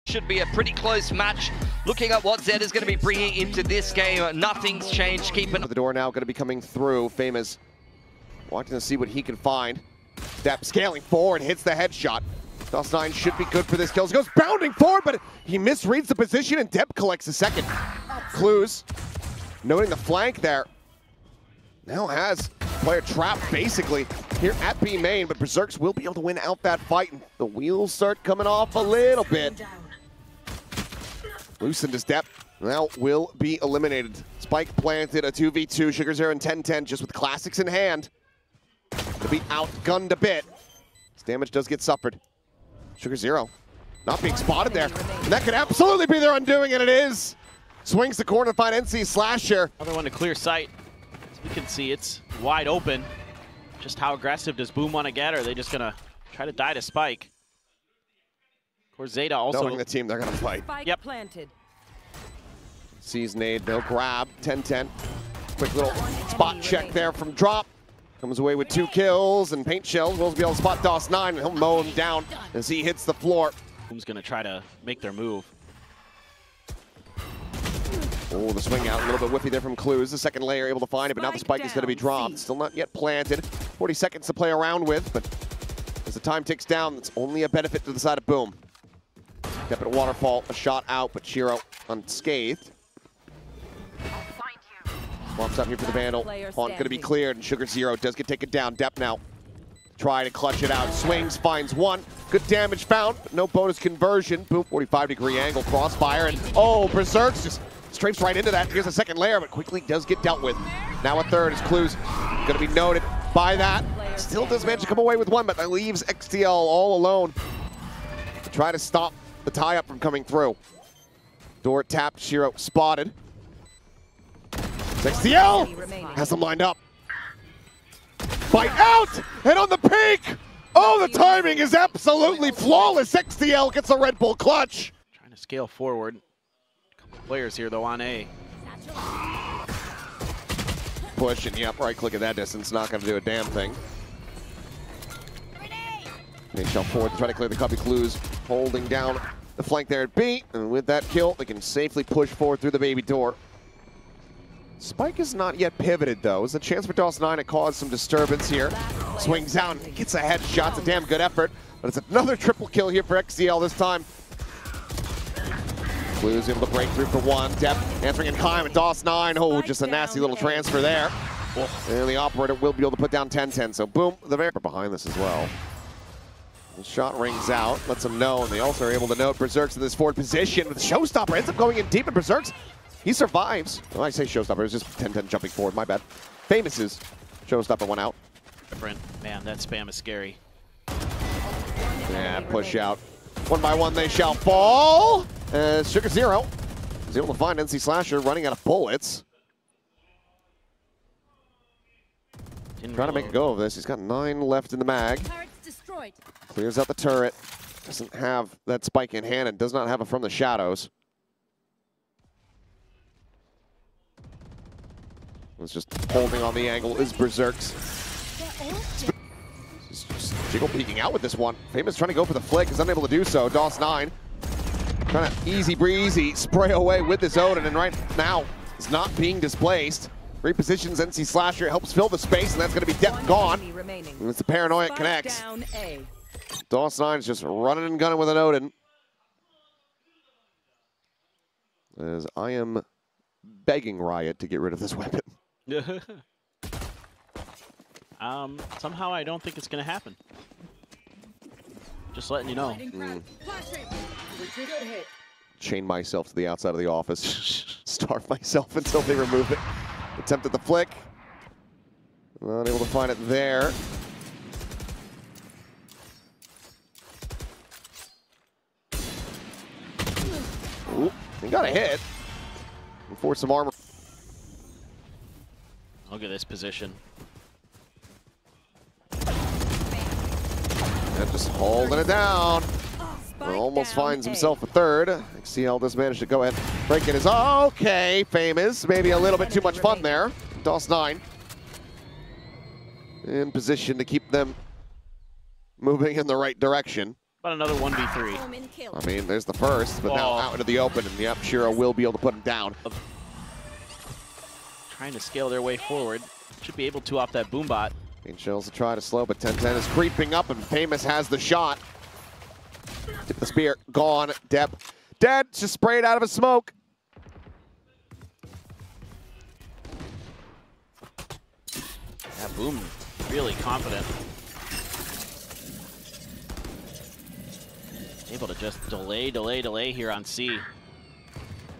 Should be a pretty close match. Looking at what ZETA is going to be bringing into this game, nothing's changed. Keeping the door now going to be coming through. Famous watching to see what he can find. Depp scaling forward, hits the headshot. DOS9 should be good for this kill. He goes bounding forward, but he misreads the position, and Depp collects a second. Clues, noting the flank there. Now has player trapped basically here at B main, but Berserks will be able to win out that fight. And the wheels start coming off a little bit. Loosened his Depp, now will be eliminated. Spike planted a 2v2, Sugar Zero and 10-10 just with classics in hand. To be outgunned a bit. This damage does get suffered. Sugar Zero not being spotted there. And that could absolutely be their undoing, and it is. Swings the corner to find NC Slasher. Another one to clear sight. As we can see, it's wide open. Just how aggressive does Boom want to get? Or are they just going to try to die to Spike? Of course, ZETA also... Knowing the team they're going to fight. Yep. Planted. Sees nade, no grab, 10-10. Quick little spot check there from Drop. Comes away with 2 kills, and Paint Shells will be able to spot DOS9, and he'll mow him down as he hits the floor. Boom's going to try to make their move. Oh, the swing out, a little bit whiffy there from Clues. The second layer able to find it, but now the spike is going to be dropped. Still not yet planted. 40 seconds to play around with, but as the time ticks down, it's only a benefit to the side of Boom. Step at Waterfall, a shot out, but Shiro unscathed. Swaps up here for the Vandal. Haunt going to be cleared, and Sugar Zero does get taken down. Depp now try to clutch it out. Swings, finds one. Good damage found, but no bonus conversion. Boom, 45-degree angle, crossfire, and oh, Berserks just strafes right into that. Here's a second layer, but quickly does get dealt with. Now a third as Clues going to be noted by that. Still does manage to come away with one, but that leaves XTL all alone to try to stop the tie-up from coming through. Door tapped, Shiro spotted. XTL has them lined up. Fight out, and on the peak! Oh, the timing is absolutely flawless. XTL gets a Red Bull clutch. Trying to scale forward. A couple players here, though, on A. Push, and yep, right click at that distance. Not going to do a damn thing. They shell forward to try to clear the copy. Clues holding down the flank there at B. And with that kill, they can safely push forward through the baby door. Spike is not yet pivoted, though. It's a chance for DOS9 to cause some disturbance here. Swings out, gets a headshot. It's a damn good effort. But it's another triple kill here for XCL this time. Clues able to break through for one. Depp answering in time, and DOS9. Oh, just a nasty little transfer there. And the operator will be able to put down 10-10. So boom, the very behind this as well. The shot rings out, lets them know, and they also are able to note Berserks in this forward position. The Showstopper ends up going in deep, and Berserks, he survives. Well, I say Showstopper, it was just 10-10 jumping forward, my bad. Famous's Showstopper went out. Different. Man, that spam is scary. Yeah, push out. One by one they shall fall. Sugar Zero is able to find NC Slasher running out of bullets. Trying to make a go of this. He's got 9 left in the mag. Clears out the turret. Doesn't have that spike in hand and does not have it from the shadows. Was just holding on the angle is Berserks. Just Jiggle peeking out with this one. Famous trying to go for the flick, is unable to do so. DOS9 trying to easy breezy spray away with this Odin, and right now is not being displaced. Repositions NC Slasher, helps fill the space, and that's going to be Depp gone. And it's the Paranoia connects. DOS9 is just running and gunning with an Odin. As I am begging Riot to get rid of this weapon. Somehow I don't think it's going to happen. Just letting you know. Chain myself to the outside of the office. Starve myself until they remove it. Attempted the flick. Not able to find it there. Ooh, he got a hit. And forced some armor. Look at this position. And just holding it down. Almost finds himself a third. XCL does manage to go ahead and break it. Is okay, Famous. Maybe a little bit too much fun there. DOS9 in position to keep them moving in the right direction. About another 1v3. I mean, there's the first, but now out into the open, and yep, Shiro will be able to put him down. Trying to scale their way forward. Should be able to off that boom bot. Shells to try to slow, but 10-10 is creeping up, and Famous has the shot. Tip the spear, gone. Depp dead, just sprayed out of a smoke. Yeah, Boom, really confident. Able to just delay here on C.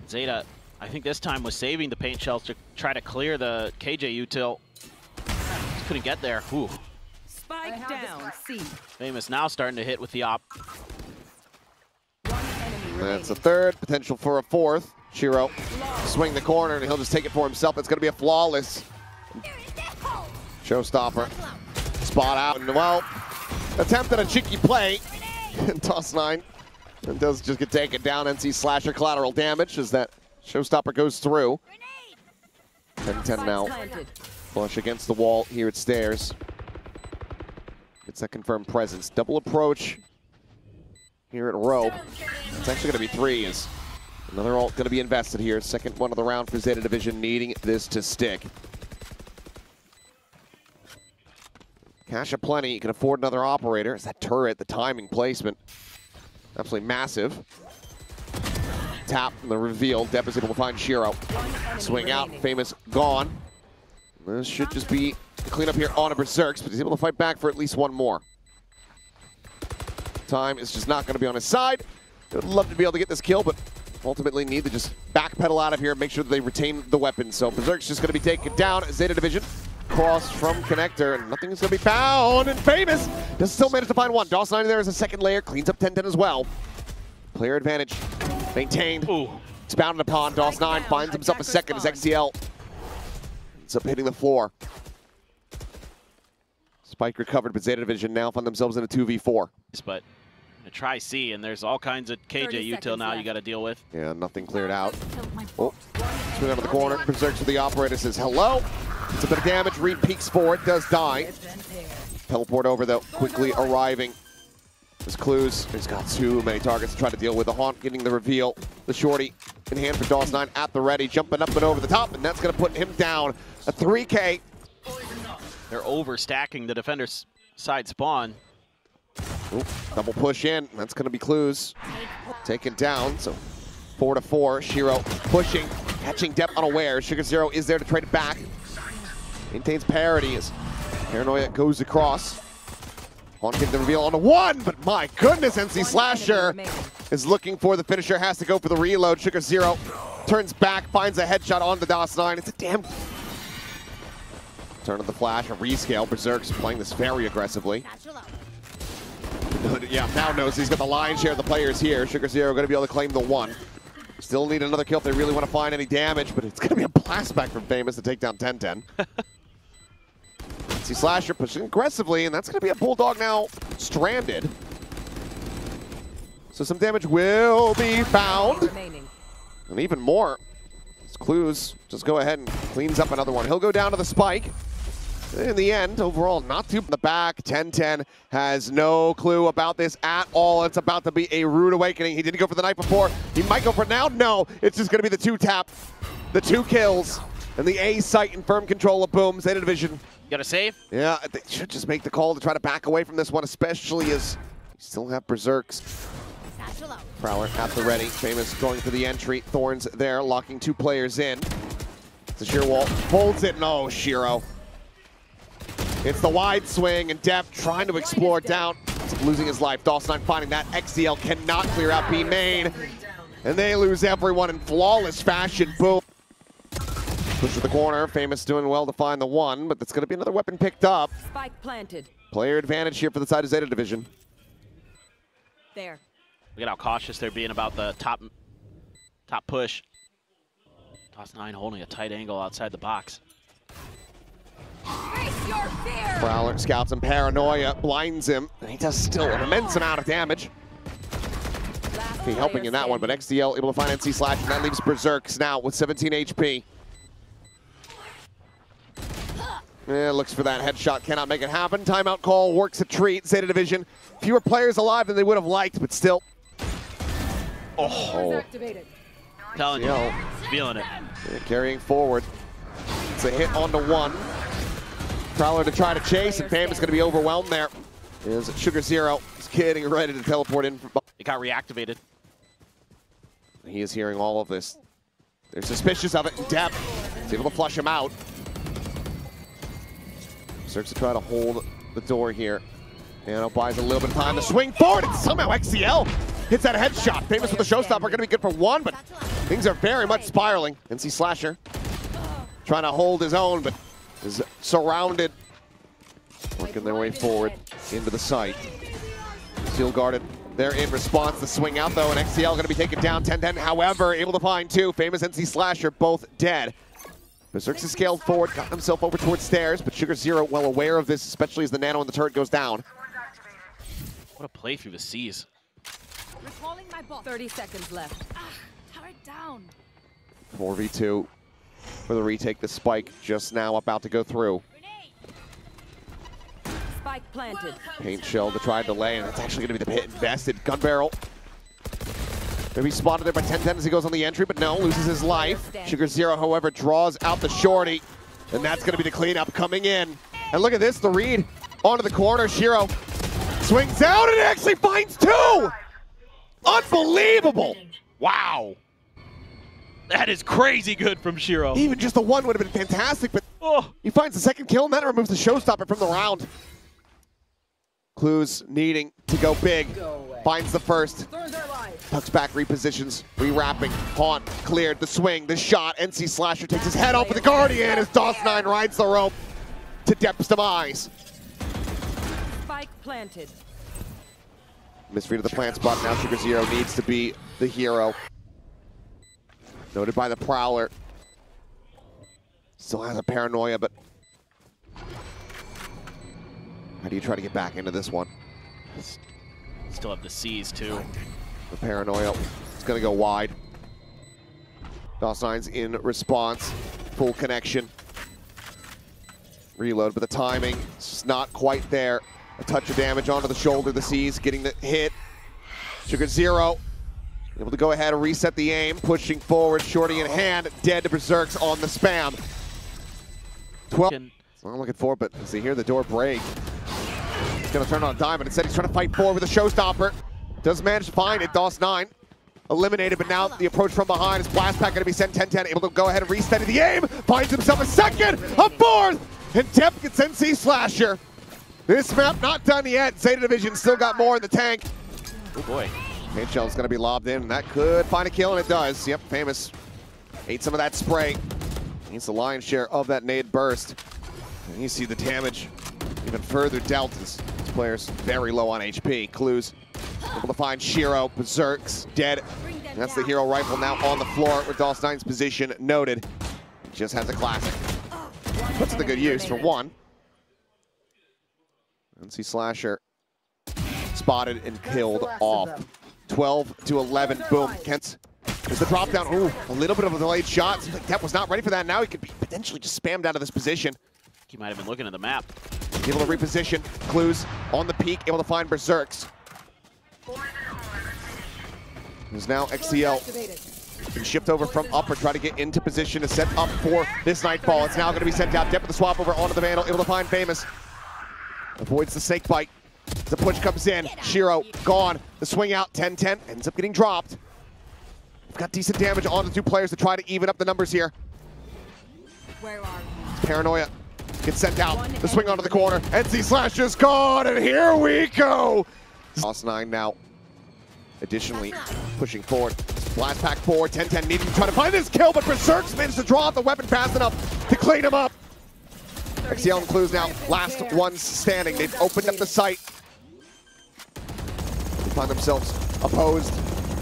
ZETA, I think this time was saving the paint shells to try to clear the KJ util. Just couldn't get there. Ooh. Spike down, C. Famous now starting to hit with the op. That's a third, potential for a fourth. Shiro swing the corner, and he'll just take it for himself. It's going to be a flawless showstopper. Spot out, and well, attempt at a cheeky play. Toss 9. It does just get taken down. NC Slasher collateral damage as that showstopper goes through. 10-10 now. Flush against the wall here at Stairs. Gets that confirmed presence. Double approach here at Rope. It's actually going to be 3. Is another ult going to be invested here. Second one of the round for Zeta Division, needing this to stick. Cash aplenty, you can afford another operator. It's that turret, the timing placement. Absolutely massive. Tap and the reveal. Depp is able to find Shiro. Swing out, Famous gone. This should just be a cleanup here on a Berserks, but he's able to fight back for at least one more. Time is just not going to be on his side. Would love to be able to get this kill, but ultimately need to just backpedal out of here and make sure that they retain the weapon. So Berserk's just going to be taken down. Zeta Division. Cross from connector, and nothing is going to be found, and Famous does still manage to find one. DOS9 there as a second layer, cleans up 10-10 as well. Player advantage maintained. Ooh. It's bounded upon. DOS9 finds himself a second as XCL ends up hitting the floor. Spike recovered, but Zeta Division now find themselves in a 2v4. But to try C, and there's all kinds of KJ util now you got to deal with. Yeah, nothing cleared out. Oh, swing out of the corner. Berserks with the operator says hello. It's a bit of damage. Reed peeks forward, does die. Teleport over though, quickly arriving. There's clues. He's got too many targets to try to deal with. The Haunt getting the reveal. The shorty in hand for DOS9 at the ready, jumping up and over the top, and that's going to put him down. A 3K. They're overstacking the defender's side spawn. Ooh, double push in. That's going to be clues. Taken down. So 4-4. Shiro pushing, catching Depp unaware. Sugar Zero is there to trade it back. Maintains parity as Paranoia goes across. On getting the reveal on the 1, but my goodness, NC Slasher is looking for the finisher, has to go for the reload. Sugar Zero turns back, finds a headshot on the DOS9. It's a damn turn of the flash, a rescale. Berserk's playing this very aggressively. Yeah, now knows he's got the lion's share of the players here. Sugar Zero going to be able to claim the 1. Still need another kill if they really want to find any damage, but it's going to be a blast back from Famous to take down 10-10. NC Slasher pushing aggressively, and that's going to be a Bulldog now stranded. So some damage will be found. And even more. It's clues. Just go ahead and cleans up another one. He'll go down to the spike. In the end, overall, not too in the back. 10-10 has no clue about this at all. It's about to be a rude awakening. He didn't go for the knife before. He might go for it now. No, it's just going to be the 2-tap, the 2 kills, and the A site in firm control of Boom. Zeta Division. You got to save? Yeah, they should just make the call to try to back away from this one, especially as you still have Berserks. Prowler at the ready. Famous going for the entry. Thorns there, locking 2 players in. It's a sheer wall. Folds it. No, Shiro. It's the wide swing, and Depp trying to explore down. Losing his life. DOS9 finding that. XCL cannot clear out B main. And they lose everyone in flawless fashion. Boom. Push to the corner. Famous doing well to find the 1, but that's going to be another weapon picked up. Spike planted. Player advantage here for the side of Zeta Division. There. Look at how cautious they're being about the top push. DOS9 holding a tight angle outside the box. Face your fear. Prowler scouts him. Paranoia blinds him. And he does still an immense amount of damage. Okay, helping in that one, but XDL able to find NC Slash, and that leaves Berserks now with 17 HP. Yeah, looks for that headshot, cannot make it happen. Timeout call, works a treat. Zeta Division, fewer players alive than they would have liked, but still. Oh. Telling you, feeling it. Yeah, carrying forward. It's a hit onto one. Prowler to try to chase, and Fam is going to be overwhelmed there. Is Sugar Zero is getting ready to teleport in. It got reactivated. He is hearing all of this. They're suspicious of it. Depp is able to flush him out. Starts to try to hold the door here. Nano buys a little bit of time to swing forward, and somehow XCL hits that headshot. Famous with the showstopper, going to be good for one, but things are very much spiraling. NC Slasher trying to hold his own, but is surrounded. Working their way forward into the site. Steel guarded. They're in response. The swing out though, and XCL going to be taken down 10-10. However, able to find two. Famous NC Slasher both dead. Berserks is scaled forward, got himself over towards stairs, but Sugar Zero well aware of this, especially as the Nano and the turret goes down. What a play through the C's. Recalling my ball. 30 seconds left. Turret down. 4v2 for the retake. The spike just now about to go through. Spike planted. Paint shell to try and delay, and it's actually going to be the hit invested. Gun barrel. Maybe spotted there by 10-10 as he goes on the entry, but no, loses his life. Sugar Zero, however, draws out the shorty, and that's going to be the cleanup coming in. And look at this, the read onto the corner. Shiro swings out and actually finds two! Unbelievable! Wow. That is crazy good from Shiro. Even just the one would have been fantastic, but he finds the second kill, and that removes the showstopper from the round. Clues needing to go big. Finds the first. Tucks back, repositions, rewrapping. Haunt cleared the swing, the shot. NC Slasher takes his head off with the Guardian as DOS9 rides the rope to Depp's demise. Spike planted. Misread of the plant spot. Now Sugar Zero needs to be the hero. Noted by the Prowler. Still has a paranoia, but how do you try to get back into this one? Still have the C's too. The paranoia is going to go wide. DOS9's in response. Full connection. Reload, but the timing is not quite there. A touch of damage onto the shoulder. The C's getting the hit. Sugar Zero able to go ahead and reset the aim. Pushing forward, shorty in hand. Dead to Berserks on the spam. 12. That's what I'm looking for, but as they hear the door break, he's going to turn on a dime, but instead he's trying to fight forward with a showstopper. Does manage to find it. DOS9 eliminated, but now the approach from behind is Blast Pack going to be sent 10-10. Able to go ahead and reset the aim. Finds himself a second, a fourth, and Depp gets NC Slasher. This map not done yet. Zeta Division still got more in the tank. Oh boy. Paint shell is going to be lobbed in, and that could find a kill, and it does. Yep, Famous ate some of that spray. Needs the lion's share of that nade burst. And you see the damage even further dealt as this player's very low on HP. Clues able to find Shiro. Berserks dead. And that's the hero rifle now on the floor with DOS9's position noted. Just has a classic. Puts it to good use for one. NC Slasher spotted and killed off. 12-11, boom. Kent is the drop down. Ooh, a little bit of a delayed shot. Seems like Depp was not ready for that. Now he could be potentially just spammed out of this position. He might have been looking at the map. Able to reposition. Clues on the peak, able to find Berserks. There's now XCL. Can shift over from upper, try to get into position to set up for this Nightfall. It's now going to be sent out. Depp with the swap over onto the Vandal, able to find Famous. Avoids the snake bite. The push comes in. Shiro gone. The swing out, 10-10, ends up getting dropped. We've got decent damage on the two players to try to even up the numbers here. Where are It's Paranoia gets sent out. The swing onto the corner. NC Slasher's gone, and here we go. DOS9 now additionally pushing forward. Blast Pack forward, 10-10 needing to try to find this kill, but Berserks managed to draw out the weapon fast enough to clean him up. XCL and Clues now last ones standing. They've opened up the site. They find themselves opposed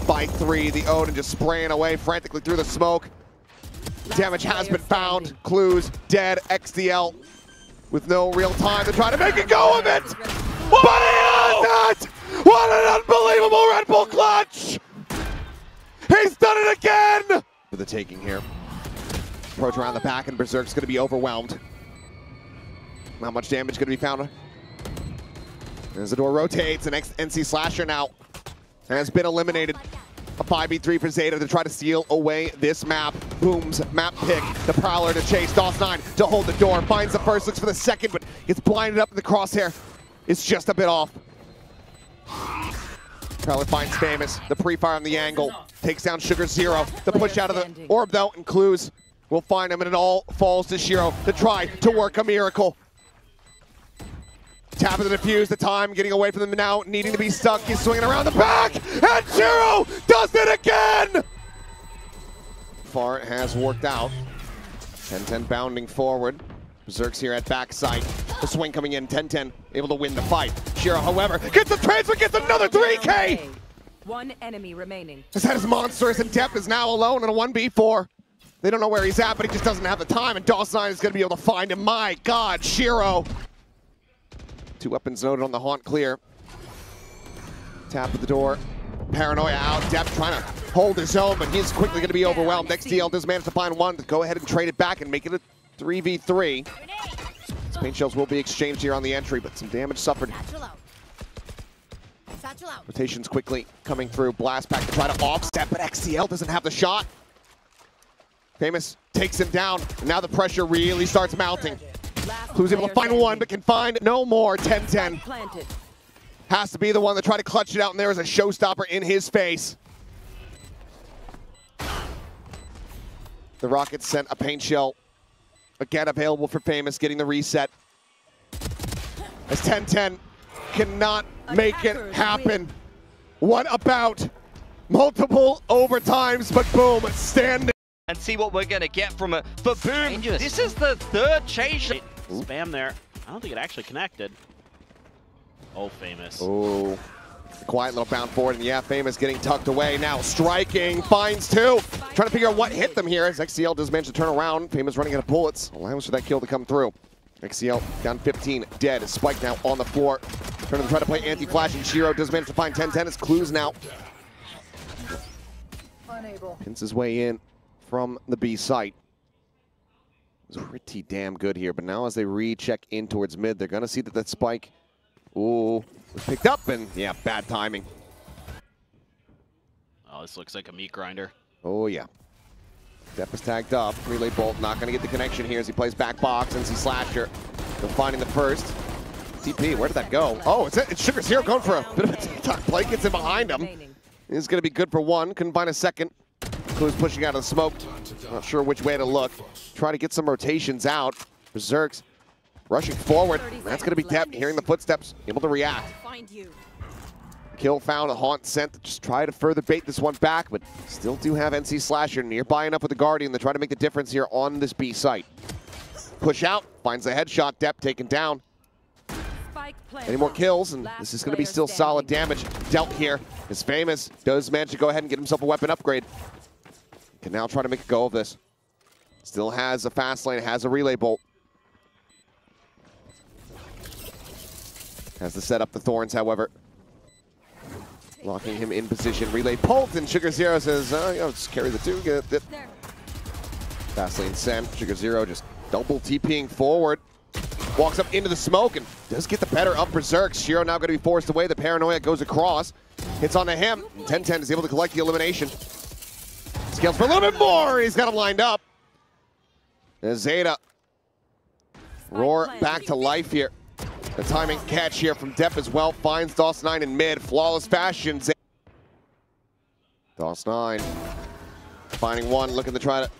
by 3. The Odin just spraying away frantically through the smoke. Damage has been found. Clues dead. XDL with no real time to try to make a go of it. But he has it! What an unbelievable Red Bull clutch! He's done it again! For the taking here. Approach around the back, and Berserk's going to be overwhelmed. Not much damage going to be found. As the door rotates, the next NC Slasher now has been eliminated. A 5v3 for ZETA to try to steal away this map. Booms, map pick, the Prowler to chase. DOS9 to hold the door, finds the first, looks for the second, but gets blinded up in the crosshair. It's just a bit off. Prowler finds Famous, the pre-fire on the angle, takes down Sugar Zero. The push out of the orb though, and Clues will find him, and it all falls to Shiro to try to work a miracle. Tap of the defuse, the time getting away from them now, needing to be stuck. He's swinging around the back, and Shiro does it again! Far has worked out. 10-10 bounding forward. Berserk's here at backside. The swing coming in, 10-10, able to win the fight. Shiro, however, gets the transfer, gets another 3K! One enemy remaining. That is monstrous, and Depp is now alone in a 1v4. They don't know where he's at, but he just doesn't have the time, and DOS9 is going to be able to find him. My God, Shiro! 2 weapons noted on the haunt clear. Tap at the door. Paranoia out. Depp trying to hold his own, but he's quickly going to be overwhelmed. XTL does manage to find one to go ahead and trade it back and make it a 3v3. Paint shells will be exchanged here on the entry, but some damage suffered. Rotations quickly coming through. Blast back to try to offset, but XTL doesn't have the shot. Famous takes him down, and now the pressure really starts mounting. Who's able to find one, but can find no more. 10-10. Has to be the one to try to clutch it out, and there is a showstopper in his face. The Rockets sent a paint shell. Again, available for Famous, getting the reset. As 10-10 cannot make it happen. What about multiple overtimes, but boom, standing. And see what we're going to get from it. For Boom, this is the third change. Spam there. I don't think it actually connected. Oh, Famous. Oh, quiet little bound forward, and yeah, Famous getting tucked away. Now striking, finds 2. Trying to figure out what hit them here as XCL does manage to turn around. Famous running out of bullets. Allows for that kill to come through. XCL down 15, dead. Is Spike now on the floor. Turning to try to play anti-flash, and Shiro does manage to find 10-10. His Clues now. Pins his way in from the B site. It was pretty damn good here, but now as they recheck in towards mid, they're going to see that that Spike, ooh, was picked up, and yeah, bad timing. Oh, this looks like a meat grinder. Oh, yeah. Depp is tagged up. Relay Bolt not going to get the connection here as he plays back box. NC Slasher still finding the first. TP, where did that go? Oh, it's Sugar Zero going for a bit of a TikTok play. Gets in behind him. This is going to be good for one. Couldn't find a second. Clues pushing out of the smoke. Not sure which way to look. Try to get some rotations out. Berserk's rushing forward. That's going to be Depp hearing the footsteps, able to react. Kill found, a haunt sent to just try to further bait this one back, but still do have NC Slasher nearby enough with the Guardian to try to make the difference here on this B site. Push out, finds the headshot, Depp taken down. Any more kills, and this is going to be still solid damage dealt here. As Famous does manage to go ahead and get himself a weapon upgrade. Can now try to make a go of this. Still has a fast lane, has a relay bolt. Has to set up the Thorns, however. Locking him in position. Relay bolt, and Sugar Zero says, just carry the 2, get it. Fast lane sent. Sugar Zero just double TPing forward. Walks up into the smoke and does get the better of Berserk. Shiro now going to be forced away. The Paranoia goes across. Hits onto him. 10-10 is able to collect the elimination. Scales for a little bit more. He's got him lined up. As ZETA roar back to life here. The timing catch here from Depp as well. Finds DOS9 in mid. Flawless fashion. DOS9 finding one. Looking to try to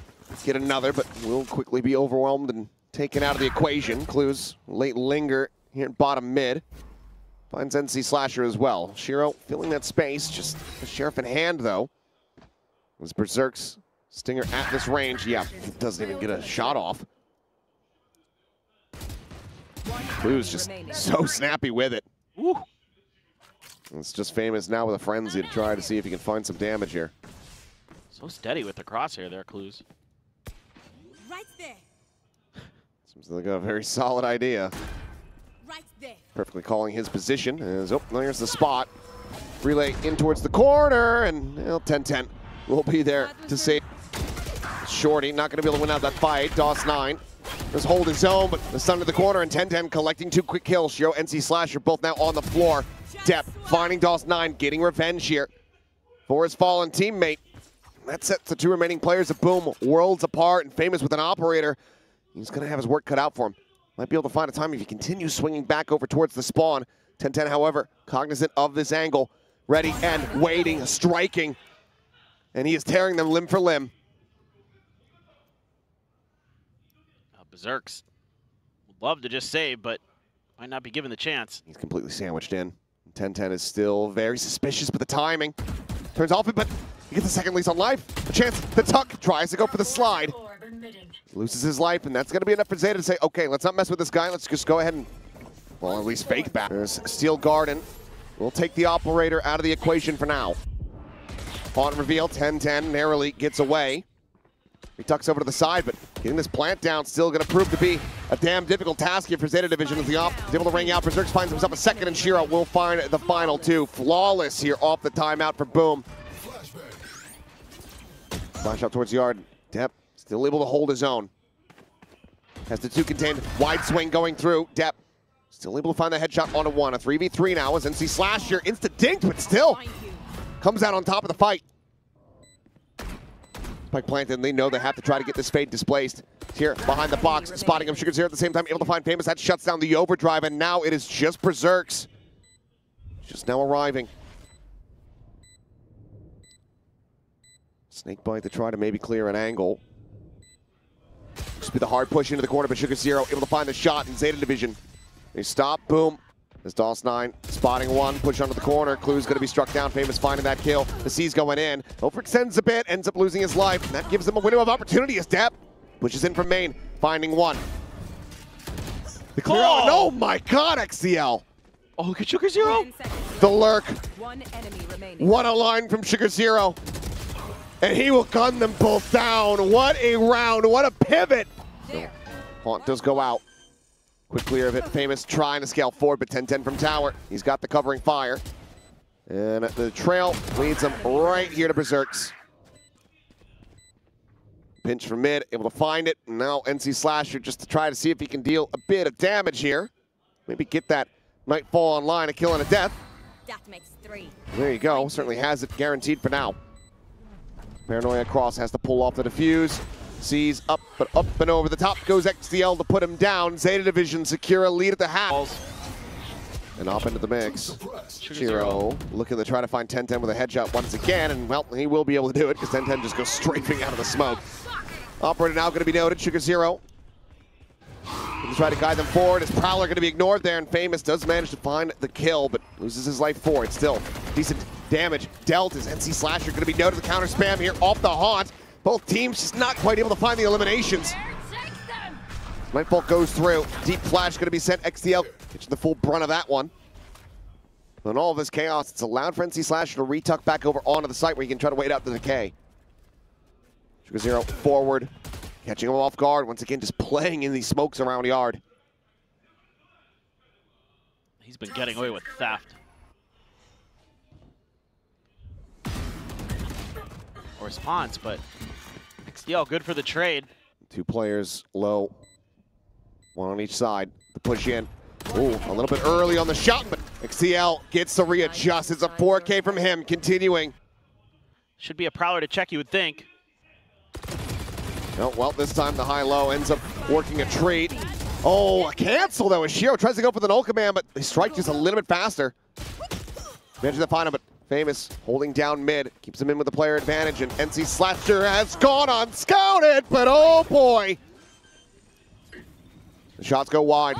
get another, but will quickly be overwhelmed and taken out of the equation. Clues late linger here at bottom mid. Finds NC Slasher as well. Shiro filling that space, just the Sheriff in hand though. As Berserk's Stinger at this range, yeah, doesn't even get a shot off. Clues just so snappy with it. Woo. It's just Famous now with a frenzy to try to see if he can find some damage here. So steady with the crosshair there, Clues. Right there. Seems like a very solid idea. Right there. Perfectly calling his position. As, oh, there's the spot. Relay in towards the corner, and 10-10 will be there to save. Shorty not going to be able to win out that fight. DOS9 Does hold his own, but the sun to the corner, and 10-10 collecting 2 quick kills. Shiro and NC both now on the floor. Depp finding DOS9, getting revenge here for his fallen teammate. That sets the 2 remaining players of Boom worlds apart, and Famous with an operator. He's going to have his work cut out for him. Might be able to find a time if he continues swinging back over towards the spawn. 10-10, however, cognizant of this angle, ready and waiting, striking, and he is tearing them limb for limb. Berserks would love to just save, but might not be given the chance. He's completely sandwiched in. 10-10 is still very suspicious, but the timing turns off it, but he gets a second lease on life. A chance, the tuck tries to go for the slide. Loses his life, and that's going to be enough for ZETA to say, okay, let's not mess with this guy. Let's just go ahead and, well, at least fake back. There's Steel Garden. We'll take the operator out of the equation for now. Pawn reveal, 10-10 narrowly gets away. He tucks over to the side, but getting this plant down still going to prove to be a damn difficult task here for ZETA Division as the op is able to ring out. Berserks finds himself a second, and Shiro will find the final 2. Flawless here off the timeout for Boom. Flash out towards Yard. Depp still able to hold his own. Has the 2 contained. Wide swing going through. Depp still able to find the headshot onto 1. A 3v3 now as NC here. Insta-dinked, but still comes out on top of the fight. Spike planted, and they know they have to try to get this fade displaced. Here, behind the box, spotting him. Sugar Zero at the same time, able to find Famous. That shuts down the overdrive, and now it is just Berserks. Just now arriving. Snakebite to try to maybe clear an angle. Just be the hard push into the corner, but Sugar Zero able to find the shot in ZETA Division. They stop, Boom. As DOS9 spotting 1, push onto the corner. Clue's going to be struck down. Famous finding that kill. The C's going in. Overextends a bit, ends up losing his life. And that gives them a window of opportunity as Depp pushes in from main, finding 1. The clear out. Oh my God, XCL. Oh, look at Sugar Zero. The lurk. 1 enemy remaining. What a line from Sugar Zero. And he will gun them both down. What a round. What a pivot. Haunt does go out. Quick clear of it. Famous trying to scale forward, but 10-10 from tower. He's got the covering fire. And the trail leads him right here to Berserks. Pinch from mid, able to find it. Now NC just to try to see if he can deal a bit of damage here. Maybe get that Nightfall online, a kill and a death. That makes 3. There you go. Certainly has it guaranteed for now. Paranoia Cross has to pull off the defuse. Sees up, but up and over the top goes XDL to put him down. ZETA Division secure a lead at the half. And off into the mix. Shiro looking to try to find 10-10 with a headshot once again, and well, he will be able to do it because 10-10 just goes strafing out of the smoke. Operator now going to be noted, Sugar Zero. He's trying to guide them forward. His Prowler going to be ignored there, and Famous does manage to find the kill, but loses his life for it. Still, decent damage dealt as NC going to be noted. The counter spam here off the Haunt. Both teams just not quite able to find the eliminations. Nightfall goes through. Deep flash going to be sent. XDL gets the full brunt of that one. But in all of this chaos, it's allowed for NC to retuck back over onto the site where he can try to wait out the decay. Sugar Zero forward, catching him off guard. Once again, just playing in these smokes around Yard. He's been getting away with theft. Or response, but XDL good for the trade. 2 players low, 1 on each side. The push in. Ooh, a little bit early on the shot, but XCL gets to readjust. It's a 4K from him, continuing. Should be a Prowler to check, you would think. Oh, well, this time the high-low ends up working a treat. Oh, a cancel though as Shiro tries to go for the null command, but they strike just a little bit faster. Managing to find him, but Famous holding down mid, keeps him in with the player advantage, and NC has gone unscouted, but oh boy! The shots go wide.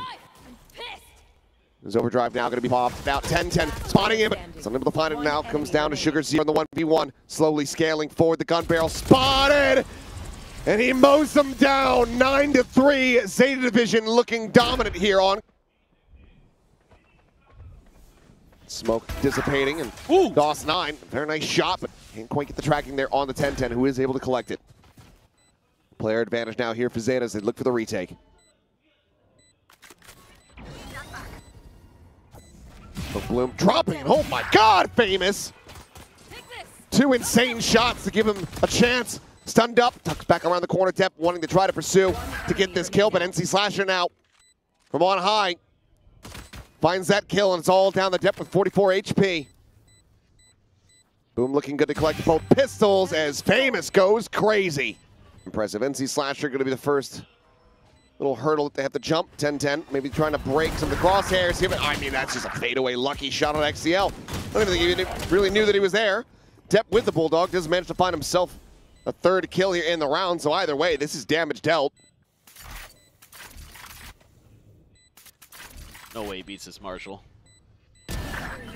His overdrive now going to be popped. Now 10-10, spotting him, but it's unable to find it now. Comes down to Sugar Zero in the 1v1, slowly scaling forward. The gun barrel spotted, and he mows them down. 9-3. ZETA Division looking dominant here on. Smoke dissipating, and DOS9, very nice shot, but can't quite get the tracking there on the 10-10, who is able to collect it. Player advantage now here for ZETA as they look for the retake. Bloom dropping, oh my God, Famous! 2 insane shots to give him a chance Stunned up, tucks back around the corner, Depp wanting to try to pursue to get this kill, but NC Slasher now from on high finds that kill, and it's all down the Depp with 44 HP. Boom looking good to collect both pistols as Famous goes crazy. Impressive. NC Slasher going to be the first little hurdle that they have to jump. 10-10, maybe trying to break some of the crosshairs here, but I mean, that's just a fadeaway lucky shot on XCL. I don't even think he really knew that he was there. Depp with the Bulldog does manage to find himself a third kill here in the round, so either way, this is damage dealt. No way he beats this Marshall.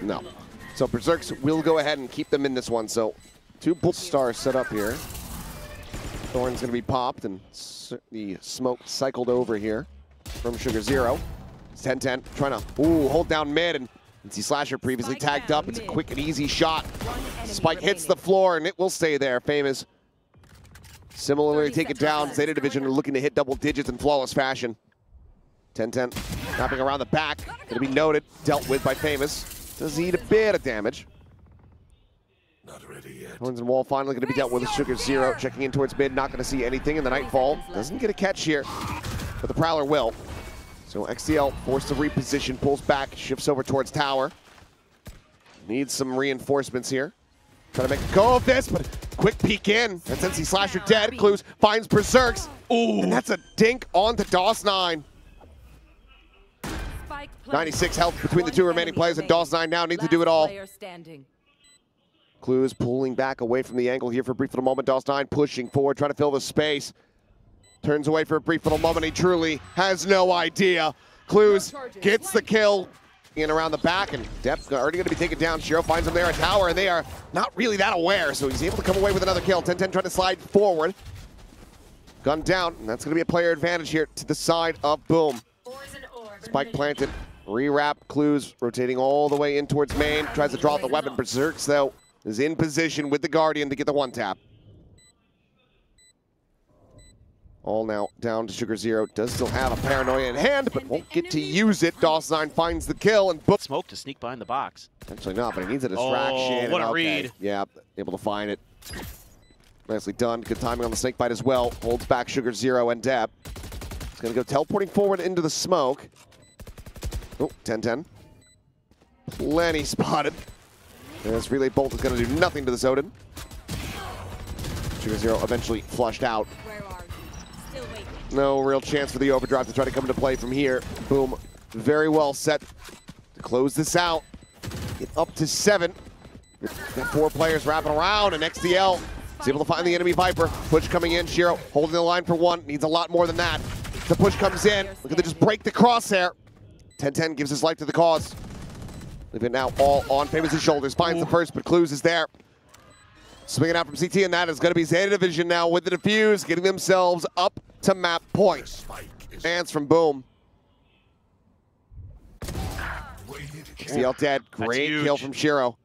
No. So Berserks will go ahead and keep them in this one. So 2 Bull Stars set up here. Thorn's going to be popped, and the smoke cycled over here from Sugar Zero. It's 10-10, trying to hold down mid, and NC Slasher previously tagged up. It's a quick and easy shot. Spike hits the floor, and it will stay there. Famous similarly take it down. Zeta Division are looking to hit double digits in flawless fashion. 10-10, wrapping around the back. Going to be noted, dealt with by Famous. Does eat a bit of damage. Not ready yet. Horns and Wall finally going to be dealt with. Sugar Zero checking in towards mid, not going to see anything in the Nightfall. Doesn't get a catch here, but the Prowler will. So XCL forced to reposition, pulls back, shifts over towards tower. Needs some reinforcements here. Trying to make a go of this, but quick peek in. That's NC Slasher dead. Clues finds Berserks. Ooh, and that's a dink onto DOS9. 96 health between the 2 remaining players, and DOS9 now needs to do it all. Clues pulling back away from the angle here for a brief little moment. DOS9 pushing forward, trying to fill the space. Turns away for a brief little moment. He truly has no idea. Clues gets the kill in around the back, and Depp already going to be taken down. Shiro finds him there at tower, and they are not really that aware, so he's able to come away with another kill. 10-10 trying to slide forward. Gun down, and that's going to be a player advantage here to the side of Boom. Spike planted, rewrap. Clues rotating all the way in towards main. Tries to draw out the weapon. Berserks, though, is in position with the Guardian to get the 1-tap. All now down to Sugar Zero. Does still have a Paranoia in hand, but won't get to use it. DOS9 finds the kill, and book. Smoke to sneak behind the box. Actually not, but he needs a distraction. Oh, what a read. Yeah, able to find it. Nicely done. Good timing on the snake bite as well. Holds back Sugar Zero and Depp. He's going to go teleporting forward into the smoke. Oh, 10-10. Plenty spotted. And this relay bolt is going to do nothing to this Odin. Sugar Zero eventually flushed out. No real chance for the overdrive to try to come into play from here. Boom. Very well set to close this out. Get up to 7. Got 4 players wrapping around, and XDL is able to find the enemy Viper. Push coming in. Shiro holding the line for 1. Needs a lot more than that. The push comes in. Look at them just break the crosshair. 10-10 gives his life to the cause. Leave it now all on Famous' shoulders. Finds the first, but Clues is there. Swinging out from CT, and that is going to be Zeta Division now with the defuse, getting themselves up to map point. Dance from Boom. XCL dead. Great kill from Shiro.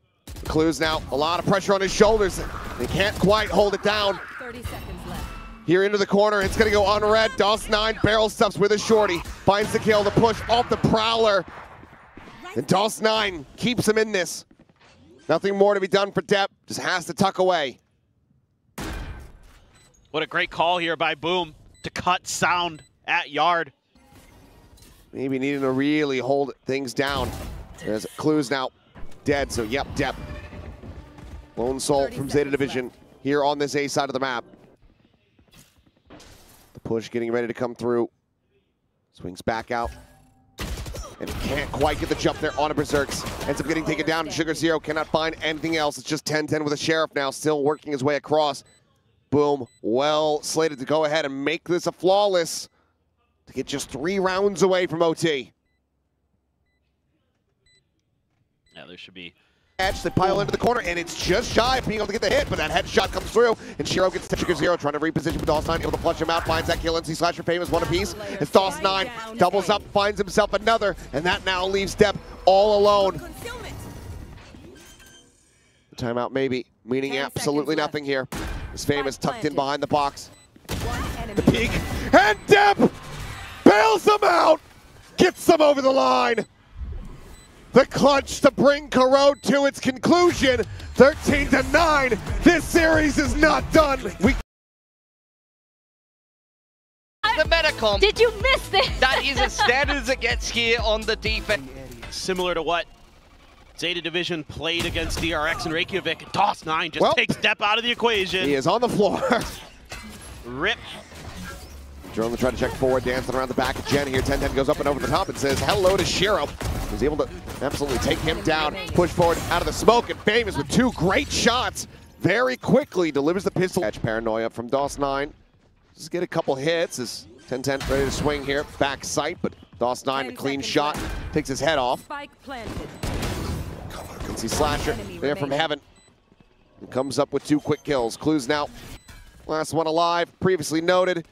Clues now, a lot of pressure on his shoulders. They can't quite hold it down. 30 seconds left. Here into the corner, it's going to go unread. DOS9 barrel stuffs with a shorty. Finds the kill, the push off the Prowler. And DOS9 keeps him in this. Nothing more to be done for Depp. Just has to tuck away. What a great call here by Boom to cut sound at yard. Maybe needing to really hold things down. There's Clues now dead, so yep, Depp. Lone Soul from Zeta Division here on this A side of the map. The push getting ready to come through. Swings back out. And can't quite get the jump there on a Berserks. Ends up getting taken down. Sugar Zero cannot find anything else. It's just 10-10 with a Sheriff now, still working his way across. Boom, well slated to go ahead and make this a flawless to get just 3 rounds away from OT. Yeah, there should be. Edge, they pile into the corner, and it's just shy of being able to get the hit, but that headshot comes through, and Shiro gets to Sugar Zero, trying to reposition with DOS9, able to flush him out, finds that kill. NC Slasher Famous 1 apiece. It's DOS9, doubles up, finds himself another, and that now leaves Depp all alone. The timeout maybe, meaning absolutely nothing here. This Famous tucked in behind the box. The peek, and Depp bails him out, gets them over the line. The clutch to bring Corrode to its conclusion. 13-9. This series is not done. the Metacom. Did you miss this? That is as standard as it gets here on the defense. Similar to what Zeta Division played against DRX and Reykjavik. DOS9 just takes Step out of the equation. He is on the floor. Rip. Drone to try to check forward, dancing around the back of Jen here. 10-10 goes up and over the top and says hello to Shiro. He's able to absolutely take him down, push forward out of the smoke, and Famous with 2 great shots. Very quickly delivers the pistol. Catch Paranoia from DOS9. Just get a couple hits as 10-10 ready to swing here. Back sight, but DOS9 a clean shot. Takes his head off. Spike planted. You can see Slasher there from heaven. And comes up with 2 quick kills. Clues now. Last one alive. Previously noted.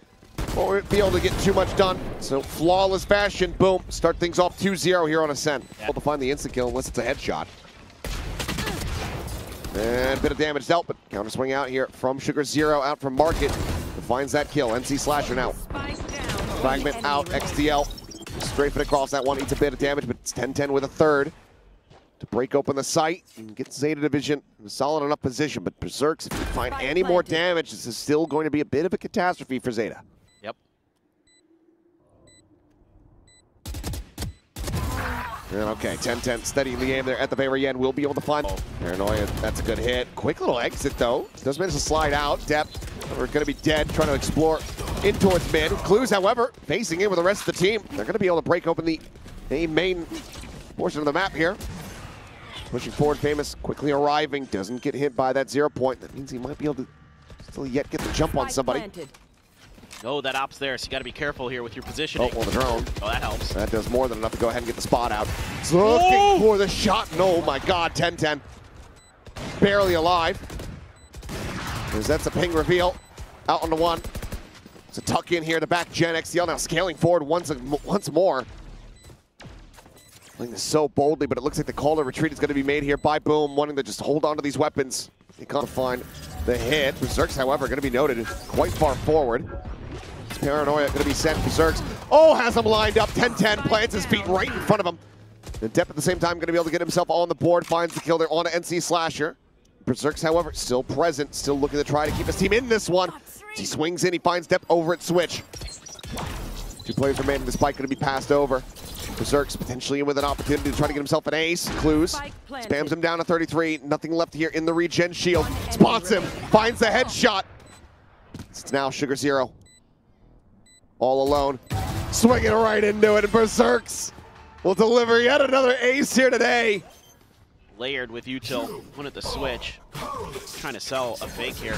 Won't be able to get too much done. So flawless fashion. Boom. Start things off 2-0 here on Ascent. Able to find the instant kill unless it's a headshot. And a bit of damage dealt, but counter swing out here from Sugar Zero, out from Market. Finds that kill. NC Slasher now. Fragment out. XDL. Strafing across that one. Eats a bit of damage, but it's 10-10 with a third to break open the site and get Zeta Division in a solid enough position. But Berserks, if you find any more damage, this is still going to be a bit of a catastrophe for Zeta. Yep. And okay, 10-10 steadying the aim there at the very end. We'll be able to find Paranoia. That's a good hit. Quick little exit though. Does manage to slide out. Depth. We're going to be dead. Trying to explore in towards mid. Clues, however, facing in with the rest of the team. They're going to be able to break open the main portion of the map here. Pushing forward, Famous quickly arriving. Doesn't get hit by that 0 point. That means he might be able to still yet get the jump on somebody. Oh, that op's there, so you got to be careful here with your positioning. Oh, well, the drone. Oh, that helps. That does more than enough to go ahead and get the spot out. It's looking for the shot. No, my God, 10-10. Barely alive. As that's a ping reveal. Out on the one. It's a tuck in here to back Gen XDL now scaling forward once more. Playing this so boldly, but it looks like the call to retreat is going to be made here by Boom, wanting to just hold on to these weapons. He can't find the hit. Berserks, however, going to be noted quite far forward. Paranoia going to be sent. Berserks, has him lined up. 10-10, plants his feet right in front of him. And Depp at the same time going to be able to get himself on the board, finds the kill there on NC Slasher. Berserks, however, still present, still looking to try to keep his team in this one. He swings in, he finds Depp over at Switch. 2 players remaining, the spike going to be passed over. Berserks potentially in with an opportunity to try to get himself an ace. Clues, spams him down to 33. Nothing left here in the regen shield. Spots him, finds the headshot. It's now Sugar Zero. All alone, swinging right into it, and Berserks will deliver yet another ace here today. Layered with util, one at the switch. Trying to sell a fake here.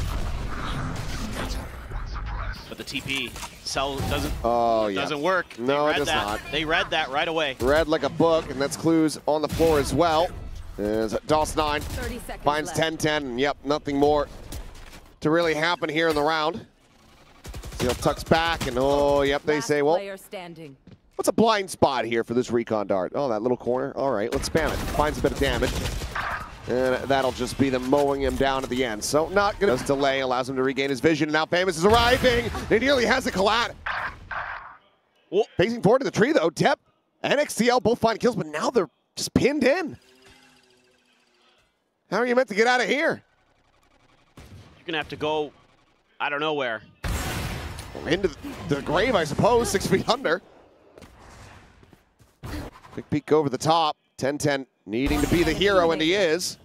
But the TP sell doesn't work. No, it does not. They read that right away. Read like a book, and that's Clues on the floor as well. As DOS9 finds 10-10, and yep, nothing more to really happen here in the round. Seal tucks back, and they say, well, what's a blind spot here for this recon dart? Oh, that little corner. All right, let's spam it. Finds a bit of damage. And that'll just be them mowing him down at the end. So not going to delay, allows him to regain his vision. Now Famous is arriving. He nearly has a collat. Facing forward to the tree, though. Tep and XTL both find kills, but now they're just pinned in. How are you meant to get out of here? You're going to have to go, I don't know where. Into the grave, I suppose, 6 feet under. Quick peek over the top. 10-10 needing to be the hero, and he is.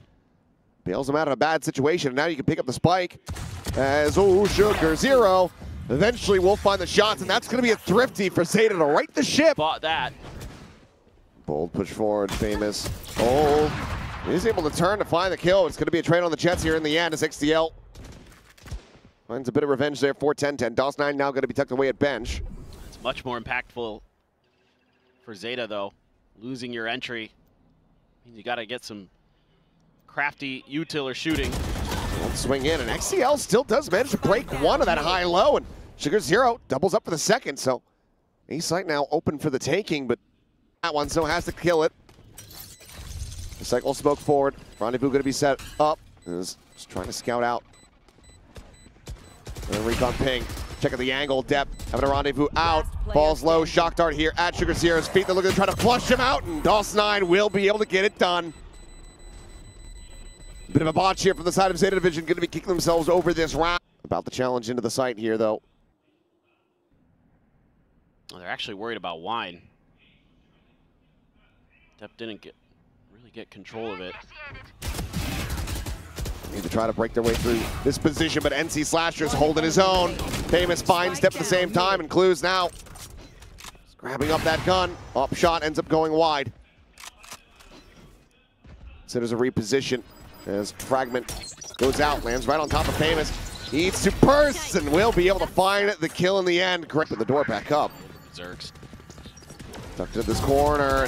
Bails him out of a bad situation. Now you can pick up the spike as, Sugar Zero. Eventually we'll find the shots, and that's going to be a thrifty for Zeta to right the ship. Bought that. Bold push forward, Famous. He's able to turn to find the kill. It's going to be a trade on the Jets here in the end as XDL finds a bit of revenge there for 10-10. DOS9 now going to be tucked away at bench. It's much more impactful for Zeta, though. Losing your entry means you got to get some crafty util or shooting. One swing in, and XCL still does manage to break one of that high-low, and Sugar Zero doubles up for the second, so A-site now open for the taking, but that one so has to kill it. The cycle smoke forward. Rendezvous going to be set up. Is just trying to scout out. And recon ping. Check out the angle. Depth having a rendezvous out. Falls low. Shock dart here at Sugar Zero's feet. They're looking to try to flush him out, and DOS9 will be able to get it done. Bit of a botch here from the side of Zeta Division. Going to be kicking themselves over this round. About the challenge into the site here, though. Oh, they're actually worried about wine. Depp didn't really get control of it. Need to try to break their way through this position, but NC Slasher's holding his own. Famous finds Depp at the same time, and Clues now grabbing up that gun. Up shot ends up going wide. So there's a reposition as Fragment goes out, lands right on top of Famous. Needs to burst and will be able to find the kill in the end. Great, with the door back up. Zerks. Tucked into this corner.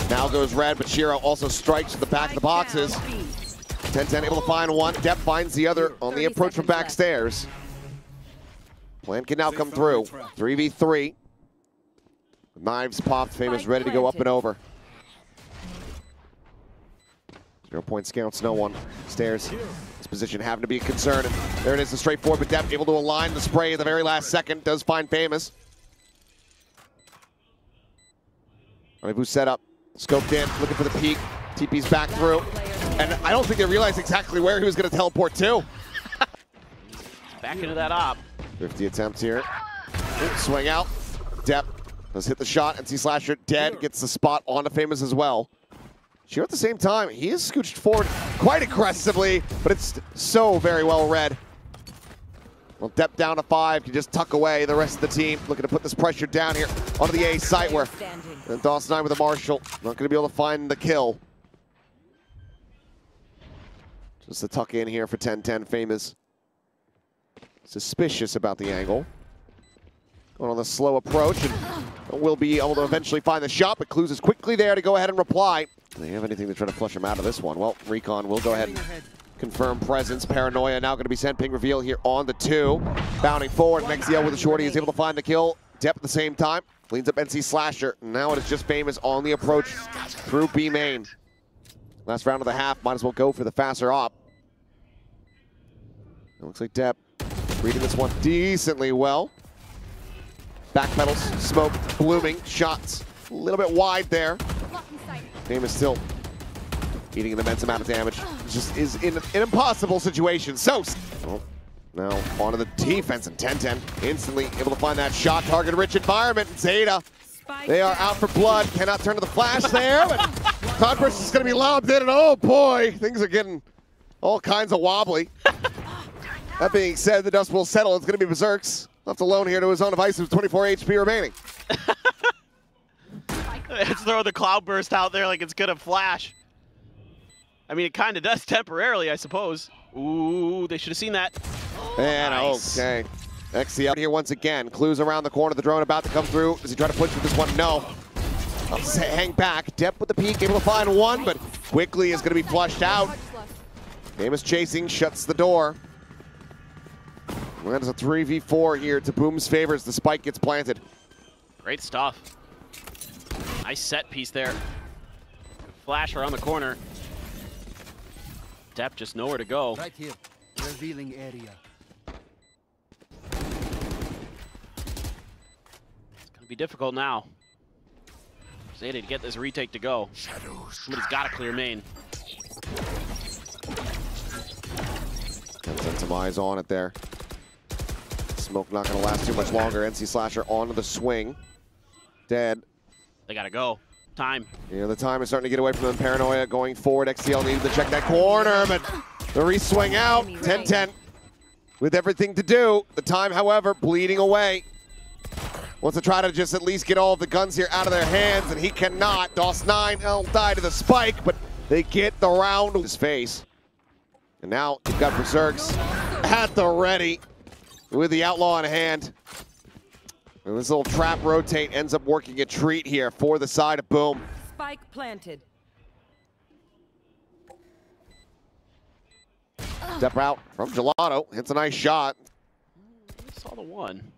Now goes red, but Shiro also strikes to the back of the boxes. 10-10 able to find one. Depp finds the other on the approach from backstairs. Plan can now come through. 3v3. Knives popped. Famous ready to go up and over. 0 point scouts, no one. Stairs. This position having to be a concern. And there it is, the straightforward, but Depp able to align the spray at the very last second. Does find Famous. Rendezvous set up. Scoped in, looking for the peek. TP's back through. And I don't think they realized exactly where he was going to teleport to. Back into that op. 50 attempt here. Swing out. Depp does hit the shot. NC Slasher dead. Gets the spot on the Famous as well. Shiro at the same time, he is scooched forward quite aggressively, but it's so very well read. Well, Depp down to 5, can just tuck away the rest of the team. Looking to put this pressure down here onto the A site where Dawson 9 with a Marshall. Not going to be able to find the kill. Just a tuck in here for 10-10. Famous. Suspicious about the angle. Going on the slow approach and will be able to eventually find the shot, but Clues is quickly there to go ahead and reply. Do they have anything to try to flush him out of this one? Well, Recon will go ahead and confirm presence. Paranoia now going to be sent. Ping reveal here on the 2. Bounding forward. XCL with a shorty is able to find the kill. Depp at the same time. Cleans up NC Slasher. Now it is just Famous on the approach through B main. Last round of the half. Might as well go for the faster op. It looks like Depp reading this one decently well. Backpedals, smoke, blooming, shots. A little bit wide there. Famous still eating an immense amount of damage. It just is in an impossible situation. So, now onto the defense, and 10-10 instantly able to find that shot. Target-rich environment. ZETA, they are out for blood. Cannot turn to the flash there, but Cloudburst is going to be lobbed in, and oh boy, things are getting all kinds of wobbly. That being said, the dust will settle. It's going to be Berserks. Left alone here to his own device with 24 HP remaining. Let's throw the Cloudburst out there like it's gonna flash. I mean, it kind of does temporarily, I suppose. Ooh, they should have seen that. And nice. Okay. XCL here once again. Clues around the corner. The drone about to come through. Does he try to push with this one? No. I'll say hang back. Depp with the peek, able to find one, but quickly is going to be flushed out. Famous chasing, shuts the door. That's a 3v4 here to Boom's favor as the spike gets planted. Great stuff. Nice set piece there. Flash around the corner. Depp just nowhere to go. Right here, revealing area. It's gonna be difficult now. ZETA to get this retake to go. Somebody's got to clear main. Got some eyes on it there. Smoke not going to last too much longer. NC Slasher onto the swing. Dead. They got to go. Time. Yeah, the time is starting to get away from them. Paranoia going forward. XCL needed to check that corner, but the re-swing out. 10-10 with everything to do. The time, however, bleeding away. Wants to try to just at least get all of the guns here out of their hands, and he cannot. Dawson 9 will die to the spike, but they get the round with his face. And now you've got Berserks at the ready with the Outlaw in hand. And this little trap rotate ends up working a treat here for the side of Boom. Spike planted. Step out from Gelato. Hits a nice shot. I saw the one.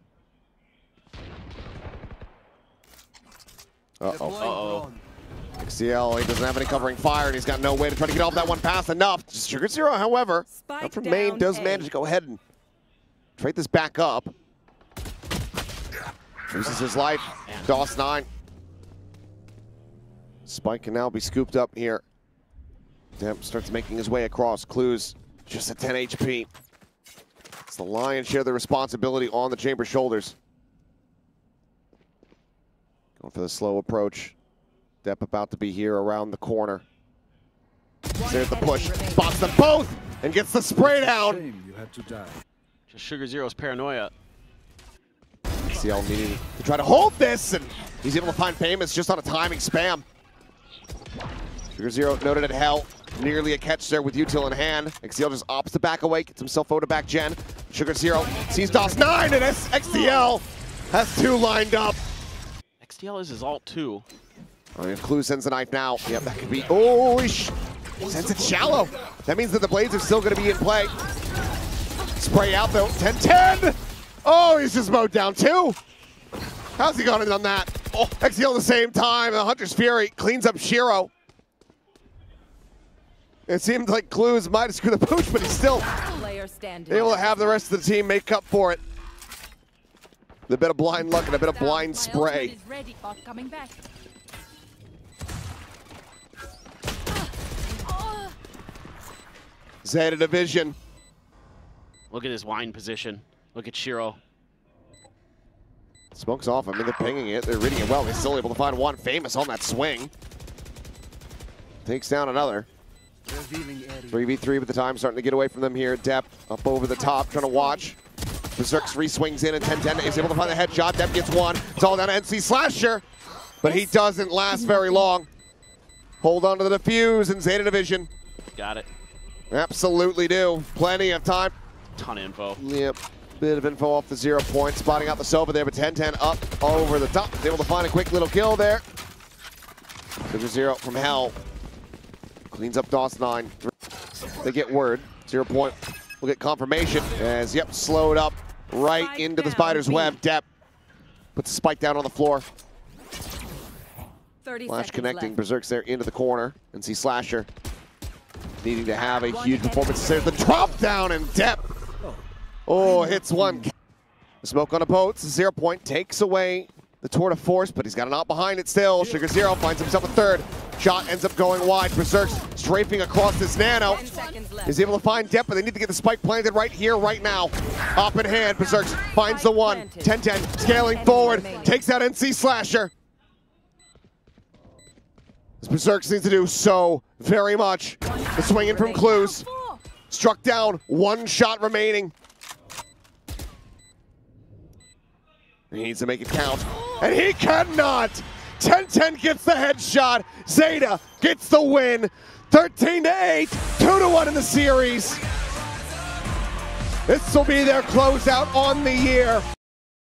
Uh-oh. XCL, he doesn't have any covering fire, and he's got no way to try to get off that one fast enough. Sugar Zero, however, up from main, does manage to go ahead and trade this back up. Loses his life. Dawson 9. Spike can now be scooped up here. Depp starts making his way across. Clues just at 10 HP. It's the lion's share of the responsibility on the Chamber's shoulders. Going for the slow approach. Depp about to be here around the corner. There's the push. Spots them both and gets the spray down. Shame you had to die. Just Sugar Zero's paranoia. XCL needing to try to hold this, and he's able to find Famous just on a timing spam. Sugar Zero noted at hell. Nearly a catch there with util in hand. XCL just opts to back away, gets himself over to back gen. Sugar Zero sees DOS 9, and XCL has 2 lined up. XTL is his ult too. I mean, if Clue sends a knife now, yep, that could be. Oh, sends it shallow. That means that the blades are still going to be in play. Spray out though. 10-10. Oh, he's just mowed down 2. How's he gone and done that? Oh, XCL at the same time. The Hunter's Fury cleans up Shiro. It seemed like Clues might have screwed the pooch, but he's still able to have the rest of the team make up for it. A bit of blind luck and a bit of blind spray. Zeta Division. Look at his wine position. Look at Shiro. Smoke's off. I mean, they're pinging it. They're reading it well. They're still able to find one Famous on that swing. Takes down another. 3v3 with the time starting to get away from them here. Depp up over the top, trying to watch. Berserk's re-swings in, and 10-10 is able to find the headshot. Depp gets one. It's all down to NC Slasher, but he doesn't last very long. Hold on to the defuse in Zeta Division. Got it. Absolutely do. Plenty of time. Ton of info. Yep. Bit of info off the 0 point. Spotting out the Sova there, but 10-10 up over the top. Able to find a quick little kill there. Sugar Zero from hell. Cleans up DOS 9. They get word. 0 point. We'll get confirmation as, yep, slowed up right into the spider's web. Depp puts the spike down on the floor. Flash connecting. Berserk's there into the corner. And see Slasher needing to have a huge performance. There's the drop down, and Depp, oh, hits one. The smoke on a boat. 0 point takes away the tour de force, but he's got an op behind it still. Sugar Zero finds himself a 3rd. Shot ends up going wide. Berserk's strafing across this nano. Is able to find Depp, but they need to get the spike planted right here, right now. Op in hand. Berserk's finds the 1. 10-10 scaling forward. Takes out NC Slasher. This Berserk needs to do so very much. The swing in from Clues. Struck down. 1 shot remaining. He needs to make it count. And he cannot! 10-10 gets the headshot. Zeta gets the win. 13-8, 2-1 in the series. This will be their closeout on the year.